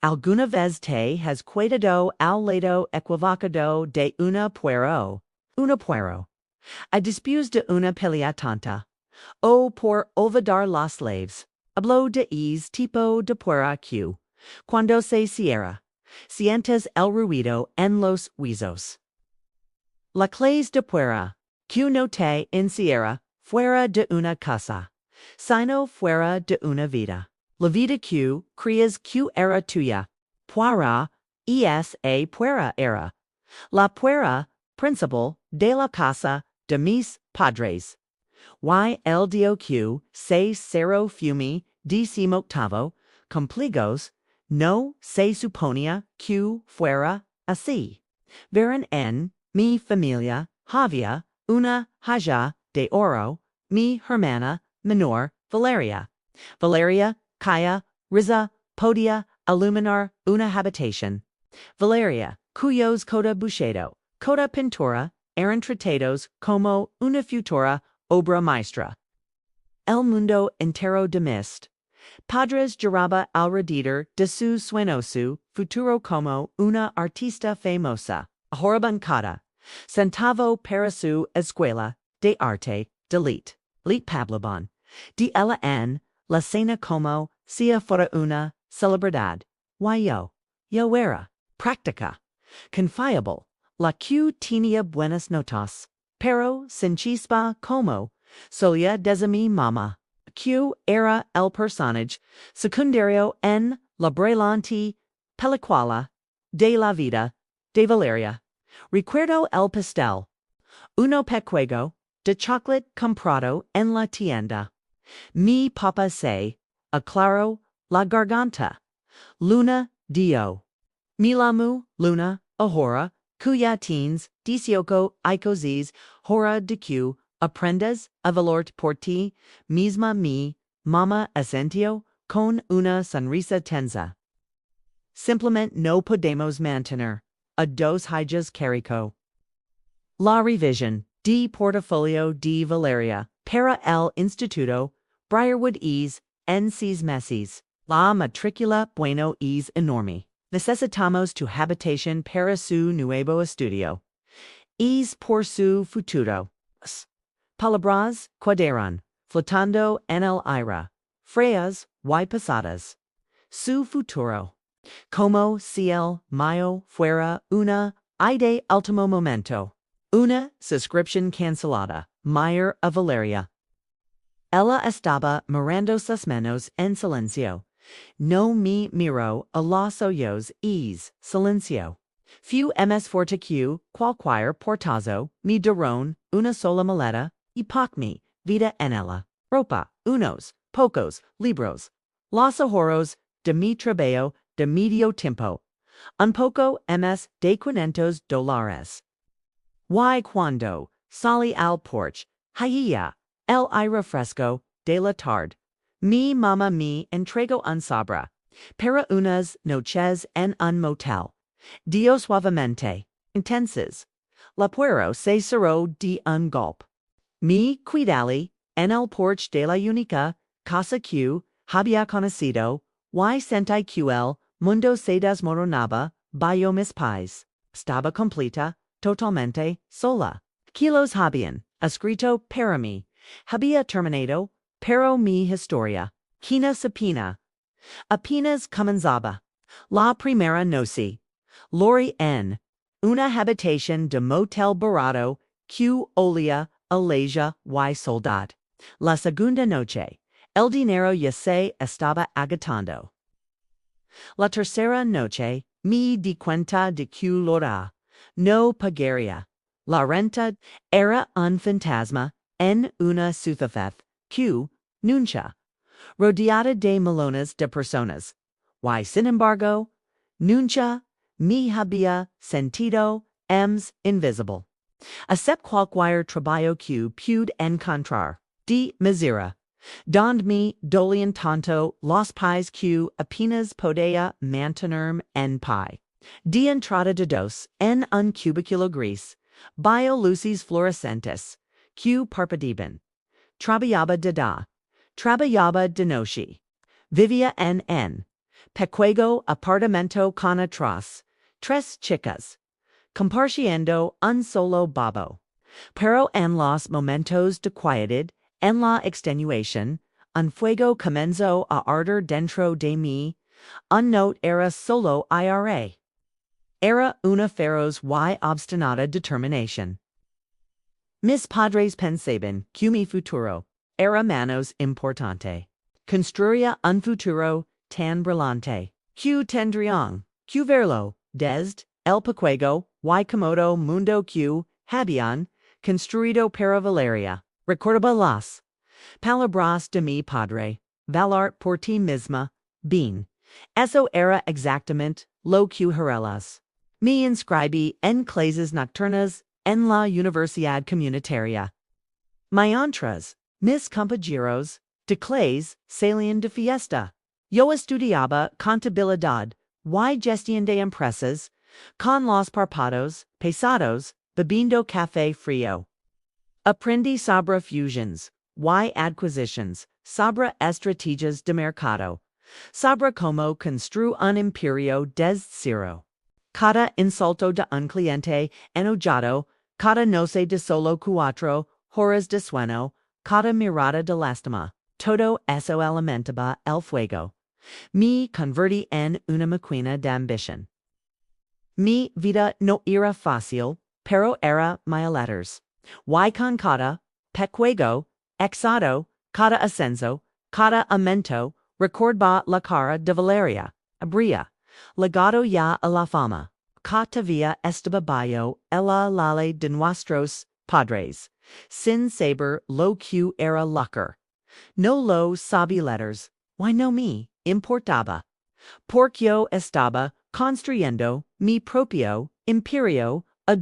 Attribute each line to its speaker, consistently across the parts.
Speaker 1: Alguna vez te has cuidado al lado equivocado de una puero. Una puero. I dispuse de una pelea tonta. O por olvidar las slaves. Hablo de es tipo de puera que, cuando se cierra, sientes el ruido en los huesos. La clase de puera, que no te encierra fuera de una casa, sino fuera de una vida. La vida que crees que era tuya, puera, es a puera era. La puera, principal de la casa de mis padres. Y el dio que se cero fumi decimoctavo, compligos, no se suponía que fuera así. Veren en mi familia había una hija de oro, mi hermana menor, Valeria. Valeria, Kaya, Riza, podia iluminar una habitación. Valeria, cuyos coda buchedo, coda pintura, eran tratados como una futura obra maestra. El mundo entero de mist. Padres giraba alrededor de su suenoso futuro como una artista famosa, ahorbancada. Centavo para su escuela de arte, delete Pabloban. De ella en la cena como si fuera una celebridad. Yo era práctica, confiable, la que tenía buenas notas, pero sin chispa como solía decir mi mamá, que era el personaje secundario en la brillante película de la vida de Valeria. Recuerdo el pastel, uno pequeño, de chocolate comprado en la tienda. Mi papá se aclaró la garganta. Luna dio. Milamu, Luna, ahora, cuya teens, 18 icozis, hora de que aprendas a valort por ti misma mi, mama asentio, con una sonrisa tensa. Simplemente no podemos mantener a dos hijas carico. La revisión de portafolio de Valeria para el Instituto Briarwood en 6 meses. La matrícula bueno es enorme. Necesitamos tu habitación para su nuevo estudio. Es por su futuro. Palabras cuaderan, flotando en el aire, frías y pesadas. Su futuro. Como si el mío fuera una idea último momento. Una suscripción cancelada. Mayor a Valeria. Ella estaba mirando sus manos en silencio. No me miró a los ojos es silencio. Few ms forticu qualquier portazo me dieron una sola maleta y poc mi vida en ella. Ropa, unos, pocos, libros. Los ahorros de mi trabajo de medio tiempo. Un poco ms de $500. Y cuando salí al porche, haya el aire fresco de la tarde. Mi mamá me entregó un sabra para unas noches en un motel. Dio suavemente, intenses. La puero se cerró de un golpe. Mi cuidali en el porche de la única casa que había conocido, y sentí que el mundo se desmoronaba bajo mis pies. Estaba completa, totalmente sola. Kilos habían escrito para mí. Había terminado, pero mi historia. Quina sapina. Apenas comenzaba. La primera noche. Lori en una habitación de motel barato que olía a leja y soldad. La segunda noche. El dinero ya se estaba agotando. La tercera noche. Me di cuenta de que Laura no pagaría. La renta era un fantasma en una ciudad que nunca rodeada de millones de personas. Y sin embargo, nunca me había sentido invisible. Except cualquier trabajo que pude encontrar. De misera. Donde me dolían tanto los pies que apenas podía mantenerme en pie. De entrada de dos en un cubículo gris. Bio luces fluorescentes. Que parpadeaban. Trabajaba de noche. Vivía en Pequego apartamento con atrás, tres chicas, compartiendo un solo babo. Pero en los momentos de quietud, en la extenuación, un fuego comenzó a arder dentro de mí, un no era solo ira. Era una feroz y obstinada determinación. Mis padres pensaban que mi futuro era menos importante. Construía un futuro tan brillante que tendrían que verlo desde el pequeño y cómodo mundo que habían construido para Valeria. Recordaba las palabras de mi padre, valar por ti misma, bien. Eso era exactamente lo que harelas. Me inscribí en clases nocturnas en la Universidad Comunitaria. Mientras, mis compañeros de clase salían de fiesta. Yo estudiaba contabilidad y gestión de empresas, con los párpados pesados, bebiendo café frío. Aprendí sobre fusions y adquisitions, sobre estrategias de mercado, sobre cómo construir un imperio desde cero. Cada insulto de un cliente enojado, cada noche de solo 4 horas de sueño, cada mirada de lástima, todo eso alimentaba el fuego. Me convertí en una máquina de ambición. Mi vida no era fácil, pero era mil letters. Y con cada pequeño éxito, cada ascenso, cada aumento, recordaba la cara de Valeria, habría legado ya a la fama, que todavía estaba bajo el ala de nuestros padres, sin saber lo que era lucre. No lo sabía letters, y no me importaba, porque yo estaba construyendo mi propio imperio, a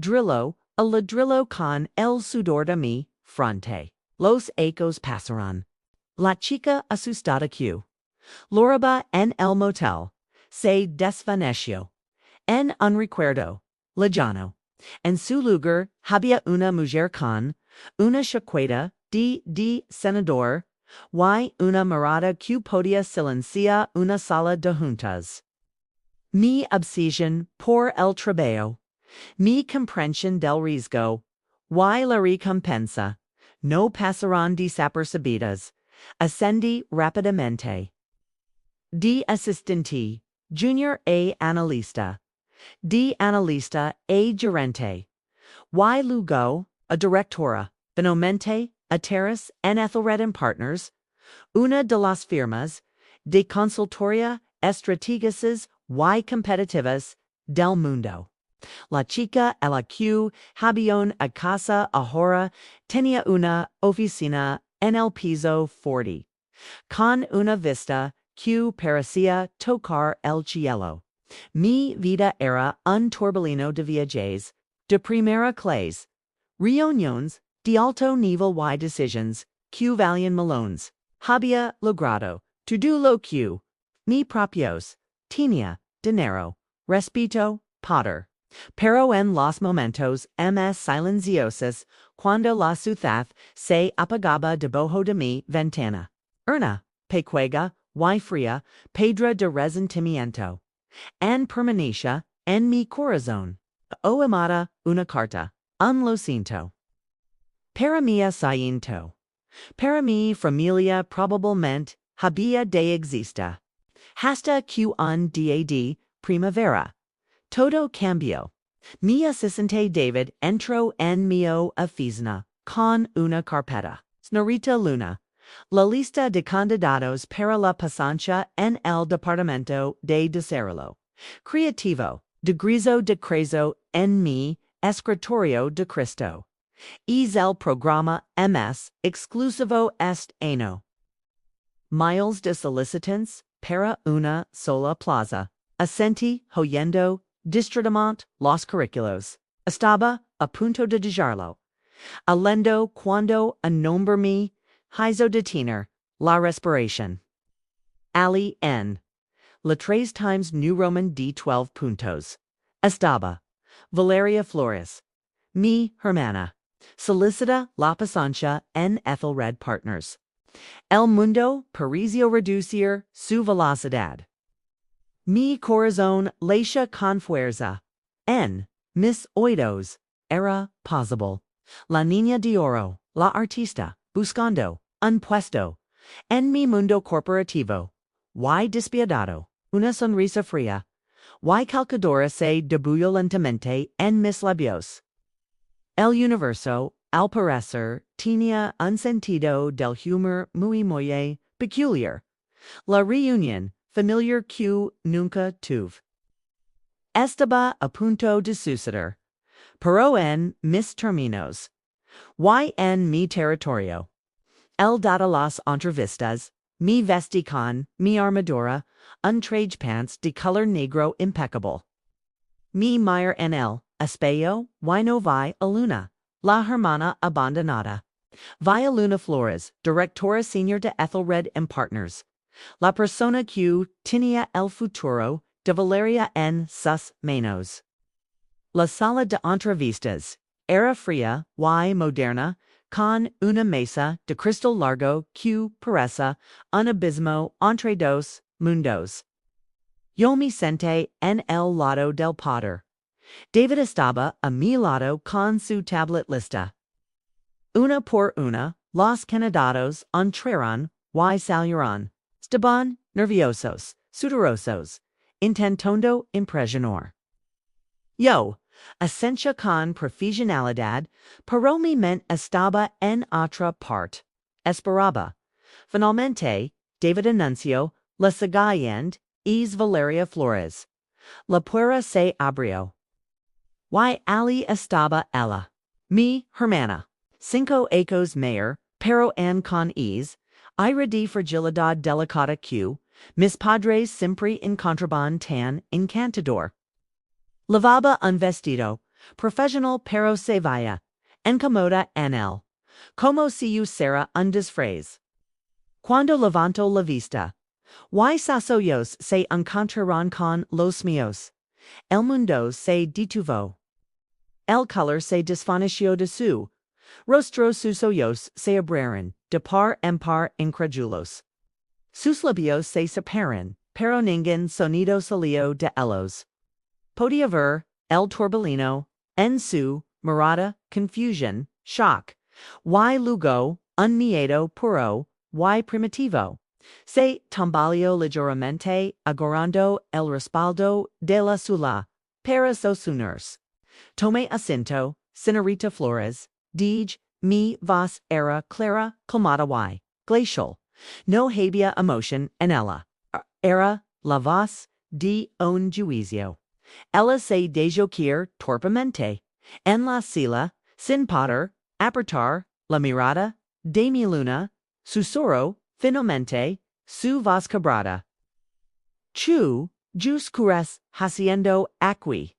Speaker 1: ladrillo con el sudor de mi frente. Los ecos pasaron. La chica asustada que loraba en el motel se desvaneció en un recuerdo lejano. En su lugar había una mujer con una chaqueta de senador y una mirada que podía silenciar una sala de juntas. Mi obsesión por el trabajo, mi comprensión del riesgo y la recompensa no pasaron desapercibidas. Ascendí rápidamente. De asistente, junior a analista, de analista a gerente, y luego a directora, finalmente a Terrace and Ethelred and Partners, una de las firmas de consultoría estratégicas y competitivas del mundo. La chica a la que había a casa ahora tenía una oficina en el piso 40, con una vista que parecía tocar el cielo. Mi vida era un torbellino de viajes, de primera clase, reuniones de alto nivel y decisions que valían millones. Había logrado todo lo que mi propios tenía dinero, respeto, poder. Pero en los momentos más silenciosos, cuando la ciudad se apagaba debajo de mi ventana, una pequeña y fría piedra de resentimiento, en permanencia en mi corazón, o amada una carta, un lo siento. Para mi asiento. Para mi familia probablemente había de existir. Hasta que un día de primavera. Todo cambió. Mi asistente David entró en mi oficina con una carpeta. Señorita Luna, la lista de candidatos para la pasancha en el departamento de desarrollo creativo, de griso de crezo en mi escritorio de Cristo. Es el programa MS exclusivo este año. Miles de solicitants para una sola plaza. Ascenti oyendo distritamente los currículos. Estaba a punto de dejarlo. Alendo cuando a nombre me hizo detener la respiración. Ali N. La 3 times New Roman D12 puntos. Estaba. Valeria Flores. Mi Hermana. Solicita la pasancha en Ethelred Partners. El mundo pareció reducir su velocidad. Mi corazón late con fuerza. En mis oídos era posible. La niña de oro, la artista, buscando un puesto en mi mundo corporativo. Y despiadado, una sonrisa fría. Y calcadora se debuyó lentamente en mis labios. El universo, al parecer, tenía un sentido del humor muy peculiar. La reunión familiar que nunca tuve. Estaba a punto de suceder, pero en mis términos. Y en mi territorio. El dado las entrevistas, me vestí con mi armadura, un traje pants de color negro impeccable. Mi mire en el espejo, y no vi a luna, la hermana abandonada. Vi a Luna Flores, directora senior de Ethelred and Partners. La persona que tenía el futuro de Valeria en sus manos. La sala de entrevistas era fría y moderna, con una mesa de cristal largo que parece un abismo entre dos mundos. Yo me senté en el lado del poder. David estaba a mi lado con su tablet lista. Una por una, los candidatos entraron y salieron. Estaban nerviosos, sudorosos, intentando impresionar. Yo, esencia con profesionalidad, pero mi mente estaba en otra parte. Esperaba. Finalmente, David anunció la siguiente es Valeria Flores. La puerta se abrió. Y allí estaba ella, mi hermana. 5 ecos mayor, pero en con ease, ira de fragilidad delicada que, mis padres siempre encontraban tan encantador. Lavaba un vestido, profesional pero se veía, incomoda en él, como si usara un disfraz. Cuando levanto la vista, y sus ojos se encontraron con los míos, el mundo se detuvo. El color se desvaneció de su rostro, sus ojos se abrieron, de par en par incrédulos. Sus labios se separaron, pero ningún sonido salió de ellos. Podía ver el torbellino en su mirada, confusion, shock, y luego un miedo puro y primitivo. Se tambaleó ligeramente, agarrando el respaldo de la sula para sostenerse. Tomé asiento, señorita Flores. Dij, mi voz era clara, calmada y glacial. No había emoción en ella. Era la voz de un juicio. Ella se dejó caer torpemente en la silla, sin poder apartar la mirada de mi luna, susurró finalmente su voz quebrada. Chu, juscuras haciendo aquí.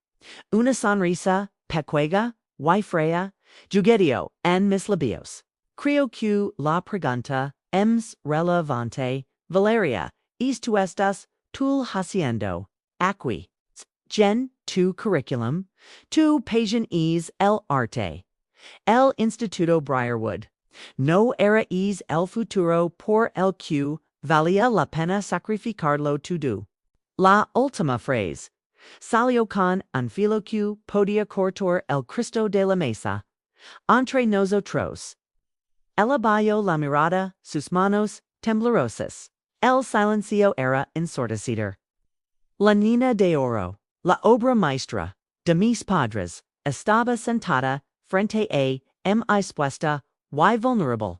Speaker 1: Una sonrisa pequeña y fría, jugueteó en mis labios. Creo que la pregunta es relevante, Valeria, ¿es tú estás tú haciendo aquí? Gen tu curriculum, tu pagan es el arte. El Instituto Briarwood. No era es el futuro por el que valía la pena sacrificarlo todo. La última frase salió con un filo que podía cortar el Cristo de la Mesa. Entre nosotros. Ella bajó la mirada, sus manos temblorosas. El silencio era ensordecido. La niña de oro, la obra maestra de mis padres, estaba sentada frente a mi expuesta y vulnerable.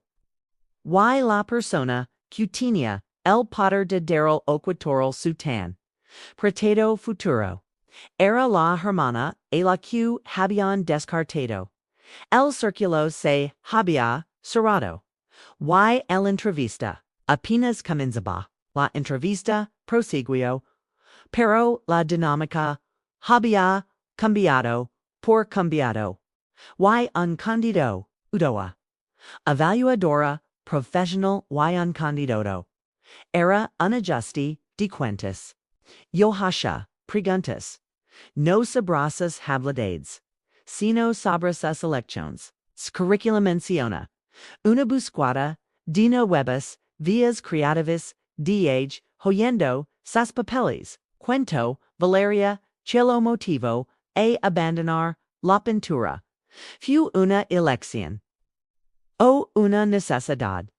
Speaker 1: Y la persona que tenía el poder de dar equatorial su tan pretendo futuro. Era la hermana a la que habían descartado. El círculo se había cerrado. Y el entrevista apenas comenzaba. La entrevista prosiguió, pero la dinámica había cambiado por cambiado. Y un candidato, Udoa. Evaluadora profesional y un candidato. Era un ajuste de cuentas. Yo hacía preguntas. No sobre sus habilidades, sino sobre sus elecciones. Su currículum menciona una búsqueda de nuevas vías creativas de hoyendo sus papeles. Cuento, Valeria, Cielo motivo, a abandonar, la pintura. Fu una elección. O una necesidad.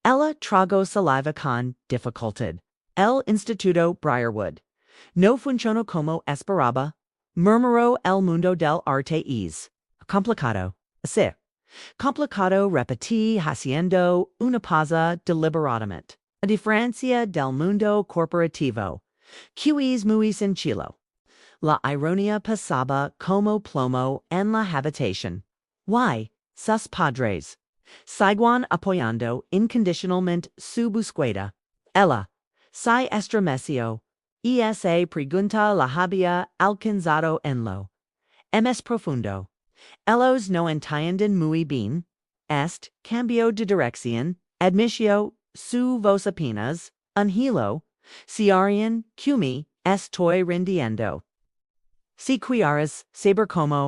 Speaker 1: Ella trago saliva con dificultad. El instituto Briarwood. No funcionó como esperaba. Murmuró el mundo del arte es complicado. Sí. Complicado repetí haciendo una pausa deliberadamente. A diferencia del mundo corporativo. Ques muy sencillo. La ironía pasaba como plomo en la habitación. Why? Sus padres. Seguían apoyando incondicionalmente su búsqueda. Ella se estremeció. Esa pregunta la había alcanzado en lo más profundo. Ellos no entienden muy bien. Cambio de dirección. Admitió su voz apenas. Un hilo. Ciarian, cumi, estoy rindiendo. Si quieres saber cómo